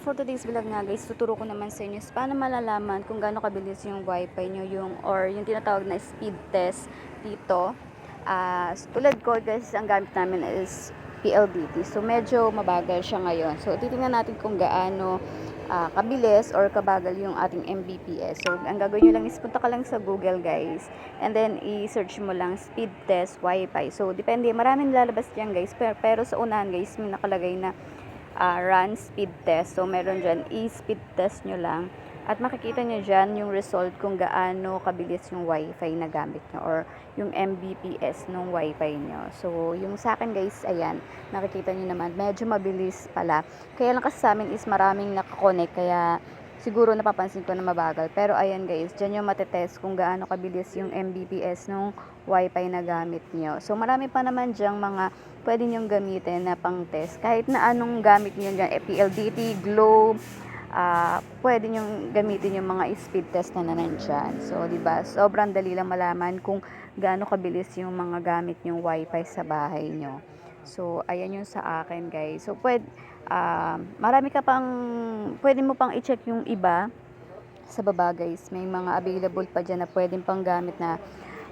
for today's vlog nga guys, tuturo ko naman sa inyo paano malalaman kung gaano kabilis yung wifi nyo, or yung tinatawag na speed test dito. Tulad ko guys, ang gamit namin is PLDT. So medyo mabagal siya ngayon. So titingnan natin kung gaano kabilis or kabagal yung ating Mbps. So ang gagawin nyo lang is punta ka lang sa Google guys. And then i-search mo lang speed test wifi. So depende, maraming lalabas diyan guys. Pero sa unahan guys, may nakalagay na run speed test. So, meron dyan, i-speed test nyo lang. At makikita nyo dyan yung result kung gaano kabilis yung wifi na gamit nyo or yung Mbps ng wifi nyo. So, yung sa akin guys, ayan, nakikita nyo naman, medyo mabilis pala. Kaya lang kasi sa amin is maraming nakakonect, kaya siguro napapansin ko na mabagal. Pero ayan guys, dyan yung matetest kung gaano kabilis yung Mbps ng wifi na gamit nyo. So, marami pa naman dyang mga pwede nyong gamitin na pang test. Kahit na anong gamit nyo dyan, PLDT, Globe, pwede nyong gamitin yung mga speed test na nandyan. So, diba, sobrang dali lang malaman kung gaano kabilis yung mga gamit nyong wifi sa bahay nyo. So, ayan yung sa akin guys. So, marami ka pang, pwede mo pang i-check yung iba sa baba guys. May mga available pa dyan na pwedeng pang gamit na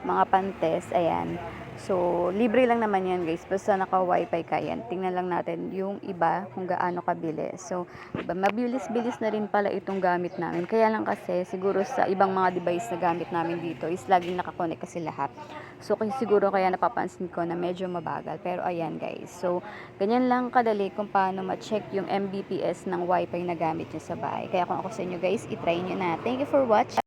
mga pan-test. Ayan. So, libre lang naman yan guys. Basta naka-wifi ka yan. Tingnan lang natin yung iba kung gaano kabilis. So, diba, mabilis-bilis na rin pala itong gamit namin. Kaya lang kasi, siguro sa ibang mga device na gamit namin dito is laging nakakonect kasi lahat. So, kasi siguro kaya napapansin ko na medyo mabagal. Pero ayan guys. So, ganyan lang kadali kung paano ma-check yung Mbps ng wifi na gamit nyo sa bahay. Kaya kung ako sa inyo guys, itry nyo na. Thank you for watching.